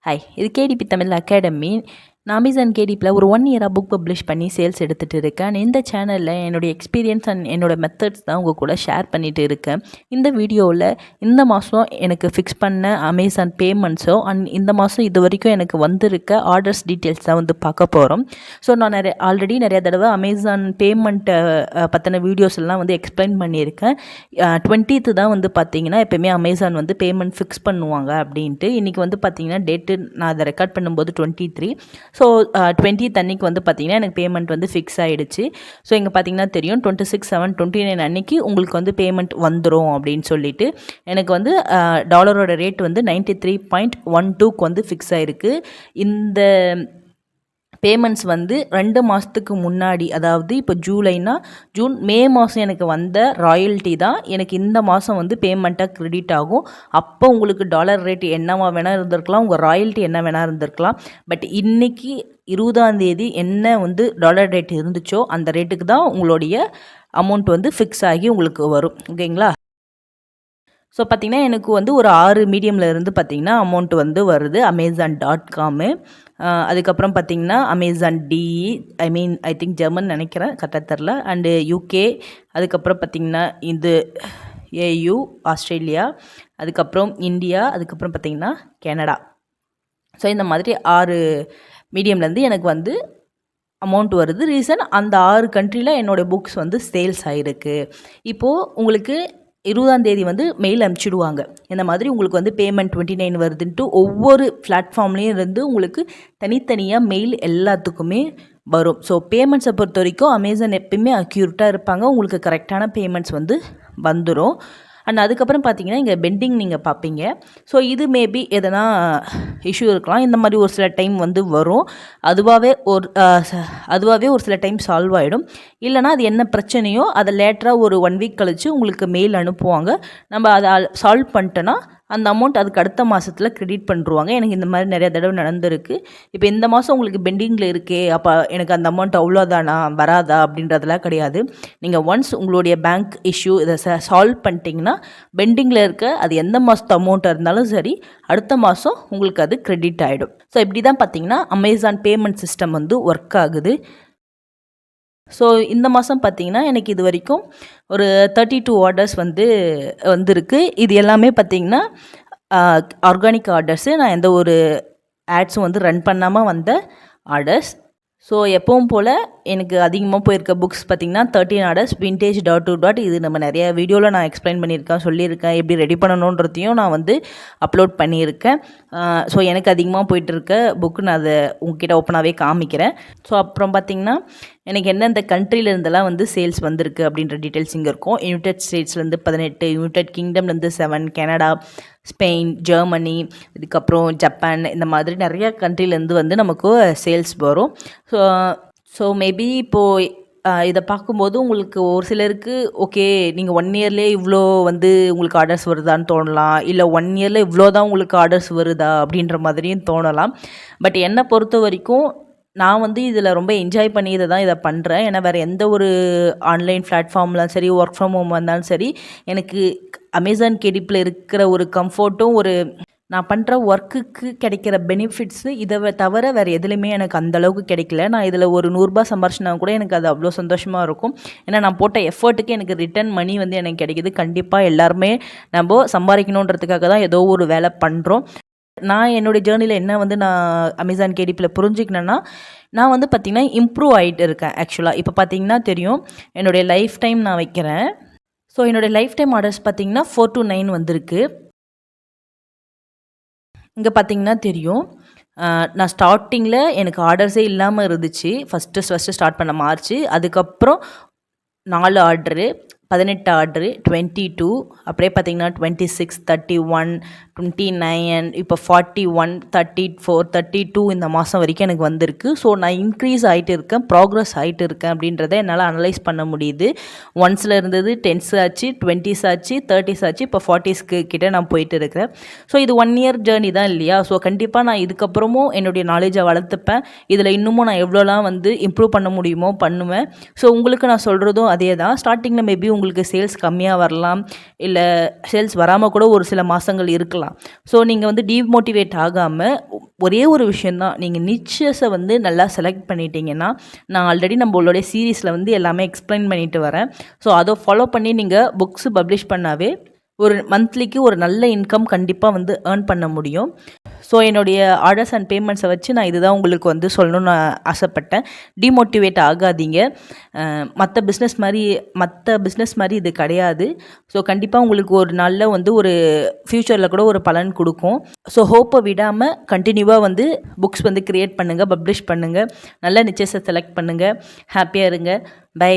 Hi, இது KDP Tamil academy. நான் Amazon கேடிபியில் ஒரு 1 இயராக புக் பப்ளிஷ் பண்ணி சேல்ஸ் எடுத்துகிட்டு இருக்கேன். இந்த சேனலில் என்னுடைய எக்ஸ்பீரியன்ஸ் அண்ட் என்னோடய மெத்தட்ஸ் தான் உங்கள் கூட ஷேர் பண்ணிகிட்டு இருக்கேன். இந்த வீடியோவில் இந்த மாதம் எனக்கு ஃபிக்ஸ் பண்ண அமேசான் பேமெண்ட்ஸோ அண்ட் இந்த மாதம் இது வரைக்கும் எனக்கு வந்திருக்க ஆர்டர்ஸ் டீட்டெயில்ஸ் தான் வந்து பார்க்க போகிறோம். ஸோ நான் ஆல்ரெடி நிறைய தடவை அமேசான் பேமெண்ட்டை பற்றின வீடியோஸ் எல்லாம் வந்து எக்ஸ்பிளைன் பண்ணியிருக்கேன். 20th தான் வந்து பார்த்திங்கன்னா எப்போயுமே அமேசான் வந்து பேமெண்ட் ஃபிக்ஸ் பண்ணுவாங்க அப்படின்ட்டு. இன்றைக்கி வந்து பார்த்திங்கன்னா டேட்டு நான் அதை ரெக்கார்ட் பண்ணும்போது 23. ஸோ 20th அன்றைக்கி வந்து பார்த்திங்கன்னா எனக்கு பேமெண்ட் வந்து ஃபிக்ஸ் ஆகிடுச்சு. ஸோ இங்கே பார்த்திங்கன்னா தெரியும் 26/7/29 அன்றைக்கி உங்களுக்கு வந்து பேமெண்ட் வந்துடும் அப்படின்னு சொல்லிட்டு எனக்கு வந்து டாலரோட ரேட் வந்து 93.12க்கு வந்து ஃபிக்ஸ் ஆகிருக்கு. இந்த பேமெண்ட்ஸ் வந்து 2 மாதத்துக்கு முன்னாடி, அதாவது இப்போ ஜூன் மே மாதம் எனக்கு வந்த ராயல்ட்டி தான் எனக்கு இந்த மாதம் வந்து பேமெண்ட்டாக க்ரெடிட் ஆகும். அப்போ உங்களுக்கு டாலர் ரேட் என்னவா வேணால் இருந்திருக்கலாம், உங்கள் ராயல்ட்டி என்ன வேணால் இருந்திருக்கலாம். பட் இன்றைக்கி 20ஆம் தேதி என்ன வந்து டாலர் ரேட் இருந்துச்சோ அந்த ரேட்டுக்கு தான் உங்களுடைய அமௌண்ட் வந்து ஃபிக்ஸ் ஆகி உங்களுக்கு வரும். ஓகேங்களா? ஸோ பார்த்திங்கன்னா எனக்கு வந்து ஒரு 6 மீடியமில் இருந்து பார்த்திங்கன்னா அமௌண்ட் வந்து வருது. Amazon.com, அதுக்கப்புறம் பார்த்திங்கன்னா Amazon DE, I think German நினைக்கிறேன், கரெக்டாக தெரில, அண்டு UK, அதுக்கப்புறம் பார்த்திங்கன்னா இது AU ஆஸ்திரேலியா, அதுக்கப்புறம் இந்தியா, அதுக்கப்புறம் பார்த்திங்கன்னா கனடா. ஸோ இந்த மாதிரி 6 மீடியம்லேருந்து எனக்கு வந்து அமௌண்ட் வருது. ரீசன் அந்த 6 கண்ட்ரியில் என்னோடய புக்ஸ் வந்து சேல்ஸ் ஆகிருக்கு. இப்போது உங்களுக்கு 20ஆம் தேதி வந்து மெயில் அனுப்பிச்சிடுவாங்க. இந்த மாதிரி உங்களுக்கு வந்து பேமெண்ட் 29 வருதுன்ட்டு ஒவ்வொரு பிளாட்ஃபார்ம்லேயும் இருந்து உங்களுக்கு தனித்தனியாக மெயில் எல்லாத்துக்குமே வரும். ஸோ பேமெண்ட்ஸை பொறுத்த வரைக்கும் அமேசான் எப்பயுமே அக்யூரேட்டாக இருப்பாங்க. உங்களுக்கு கரெக்டான பேமெண்ட்ஸ் வந்து வந்துடும். அண்ட் அதுக்கப்புறம் பார்த்தீங்கன்னா இங்கே பெண்டிங் நீங்கள் பார்ப்பீங்க. ஸோ இது மேபி எதனா இஷ்யூ இருக்கலாம். இந்த மாதிரி ஒரு சில டைம் வந்து வரும். அதுவாகவே ஒரு சில டைம் சால்வ் ஆகிடும். இல்லைனா அது என்ன பிரச்சனையோ அதை லேட்டராக ஒரு 1 வீக் கழித்து உங்களுக்கு மெயில் அனுப்புவாங்க. நம்ம அதை சால்வ் பண்ணிட்டோன்னா அந்த அமௌண்ட் அதுக்கு அடுத்த மாதத்தில் க்ரெடிட் பண்ணிருவாங்க. எனக்கு இந்த மாதிரி நிறைய தடவை நடந்திருக்கு. இப்போ இந்த மாதம் உங்களுக்கு பெண்டிங்கில் இருக்கே, அப்போ எனக்கு அந்த அமௌண்ட் அவ்வளோதானா வராதா அப்படின்றதெல்லாம் கிடையாது. நீங்கள் ஒன்ஸ் உங்களுடைய பேங்க் இஷ்யூ இதை சால்வ் பண்ணிட்டீங்கன்னா பெண்டிங்கில் இருக்க அது எந்த மாதத்து அமௌண்ட்டாக இருந்தாலும் சரி அடுத்த மாதம் உங்களுக்கு அது க்ரெடிட் ஆகிடும். ஸோ இப்படி தான் பார்த்தீங்கன்னா அமேசான் பேமெண்ட் சிஸ்டம் வந்து ஒர்க் ஆகுது. ஸோ இந்த மாதம் பார்த்திங்கன்னா எனக்கு இது வரைக்கும் ஒரு 32 ஆர்டர்ஸ் வந்திருக்கு. இது எல்லாமே பார்த்திங்கன்னா ஆர்கானிக் ஆர்டர்ஸு. நான் எந்த ஒரு ஆட்ஸும் வந்து ரன் பண்ணாமல் வந்த ஆர்டர்ஸ். ஸோ எப்பவும் போல் எனக்கு அதிகமாக போயிருக்க புக்ஸ் பார்த்திங்கன்னா 13 ஆர்டர்ஸ். விண்டேஜ் டாட் இது நம்ம நிறைய வீடியோவில் நான் எக்ஸ்பிளைன் பண்ணியிருக்கேன், சொல்லியிருக்கேன். எப்படி ரெடி பண்ணணுன்றதையும் நான் வந்து அப்லோட் பண்ணியிருக்கேன். ஸோ எனக்கு அதிகமாக போயிட்டுருக்க புக்கு நான் அதை உங்ககிட்ட ஓப்பனாகவே காமிக்கிறேன். ஸோ அப்புறம் பார்த்திங்கன்னா எனக்கு எந்தெந்த கண்ட்ரிலேருந்தெல்லாம் வந்து சேல்ஸ் வந்திருக்கு அப்படின்ற டீட்டெயில்ஸ் இங்கே இருக்கும். யுனைடெட் ஸ்டேட்ஸ்லேருந்து 18, யுனைடெட் கிங்டம்லேருந்து 7, கனடா, ஸ்பெயின், ஜெர்மனி, இதுக்கப்புறம் ஜப்பான், இந்த மாதிரி நிறைய கண்ட்ரிலேருந்து வந்து நமக்கு சேல்ஸ் வரும். ஸோ மேபி இப்போது இதை பார்க்கும்போது உங்களுக்கு ஒரு சிலருக்கு ஓகே நீங்கள் 1 இயர்லேயே இவ்வளோ வந்து உங்களுக்கு ஆர்டர்ஸ் வருதான்னு தோணலாம். இல்லை 1 இயரில் இவ்வளோ தான் உங்களுக்கு ஆர்டர்ஸ் வருதா அப்படின்ற மாதிரியும் தோணலாம். பட் என்னை பொறுத்த வரைக்கும் நான் வந்து இதில் ரொம்ப என்ஜாய் பண்ணி இதை பண்ணுறேன். ஏன்னா வேறு எந்த ஒரு ஆன்லைன் பிளாட்ஃபார்ம்லாம் சரி, ஒர்க் ஃப்ரம் ஹோம் வந்தாலும் சரி, எனக்கு அமேசான் கேடிப்பில் இருக்கிற ஒரு கம்ஃபர்ட்டும் நான் பண்ணுற ஒர்க்குக்கு கிடைக்கிற பெனிஃபிட்ஸு இதை தவிர வேறு எதுலேயுமே எனக்கு அந்தளவுக்கு கிடைக்கல. நான் இதில் ஒரு 100 ரூபா சம்பாரிச்சினா கூட எனக்கு அது அவ்வளோ சந்தோஷமாக இருக்கும். ஏன்னா நான் போட்ட எஃபர்ட்டுக்கு எனக்கு ரிட்டர்ன் மணி வந்து எனக்கு கிடைக்கிது. கண்டிப்பாக எல்லாருமே நம்ம சம்பாதிக்கணுன்றதுக்காக தான் ஏதோ ஒரு வேலை பண்ணுறோம். நான் என்னுடைய ஜேர்னியில் என்ன வந்து நான் அமேசான் கேடிப்பில் புரிஞ்சுக்கினேன்னா, நான் வந்து பார்த்திங்கன்னா இம்ப்ரூவ் ஆகிட்டு இருக்கேன். ஆக்சுவலாக இப்போ பார்த்திங்கன்னா தெரியும் என்னுடைய லைஃப் டைம் நான் வைக்கிறேன். ஸோ என்னுடைய லைஃப் டைம் ஆர்டர்ஸ் பார்த்திங்கன்னா 4 to 9 வந்திருக்கு. இங்கே பார்த்திங்கன்னா தெரியும் நான் ஸ்டார்டிங்கில் எனக்கு ஆர்டர்ஸே இல்லாமல் இருந்துச்சு. ஃபஸ்ட்டு ஸ்டார்ட் பண்ண மார்ச். அதுக்கப்புறம் 4 ஆர்டரு, 18 ஆர்டரு, 22, அப்படியே பார்த்திங்கன்னா 26, 31, 29, இப்போ 41, 34, 32 இந்த மாதம் வரைக்கும் எனக்கு வந்திருக்கு. ஸோ நான் இன்க்ரீஸ் ஆகிட்டு இருக்கேன், ப்ராக்ரஸ் ஆகிட்டு இருக்கேன் அப்படின்றத என்னால் அனலைஸ் பண்ண முடியுது. 1ஸில் இருந்தது 10s ஆச்சு, 20s ஆச்சு, 30s ஆச்சு, இப்போ 40s கிட்டே நான் போயிட்டு இருக்கிறேன். ஸோ இது 1 இயர் ஜேர்னி தான் இல்லையா? ஸோ கண்டிப்பாக நான் இதுக்கப்புறமும் என்னுடைய நாலேஜை வளர்த்துப்பேன். இதில் இன்னமும் நான் எவ்வளோலாம் வந்து இம்ப்ரூவ் பண்ண முடியுமோ பண்ணுவேன். ஸோ உங்களுக்கு நான் சொல்கிறதும் அதே தான். ஸ்டார்டிங்கில் மேபி உங்களுக்கு சேல்ஸ் கம்மியாக வரலாம், இல்லை சேல்ஸ் வராமல் கூட ஒரு சில மாதங்கள் இருக்கலாம். ஸோ நீங்கள் வந்து டீமோட்டிவேட் ஆகாமல் ஒரே ஒரு விஷயந்தான், நீங்கள் நிச்சஸை வந்து நல்லா செலக்ட் பண்ணிட்டீங்கன்னா, நான் ஆல்ரெடி நம்மளுடைய சீரீஸில் வந்து எல்லாமே எக்ஸ்பிளைன் பண்ணிட்டு வரேன். ஸோ அதை ஃபாலோ பண்ணி நீங்கள் புக்ஸ் பப்ளிஷ் பண்ணாவே ஒரு மந்த்லிக்கு ஒரு நல்ல இன்கம் கண்டிப்பாக வந்து ஏர்ன் பண்ண முடியும். ஸோ என்னுடைய ஆர்டர்ஸ் அண்ட் பேமெண்ட்ஸை வச்சு நான் இதுதான் உங்களுக்கு வந்து சொல்லணும்னு நான் ஆசைப்பட்டேன். டிமோட்டிவேட் ஆகாதீங்க. மற்ற பிஸ்னஸ் மாதிரி இது கிடையாது. ஸோ கண்டிப்பாக உங்களுக்கு ஒரு நல்ல வந்து ஒரு ஃப்யூச்சரில் கூட ஒரு பலன் கொடுக்கும். ஸோ ஹோப்பை விடாமல் கண்டினியூவாக வந்து புக்ஸ் வந்து க்ரியேட் பண்ணுங்கள், பப்ளிஷ் பண்ணுங்கள், நல்ல நிச்சயத்தை செலக்ட் பண்ணுங்கள். ஹாப்பியாக இருங்க. பை.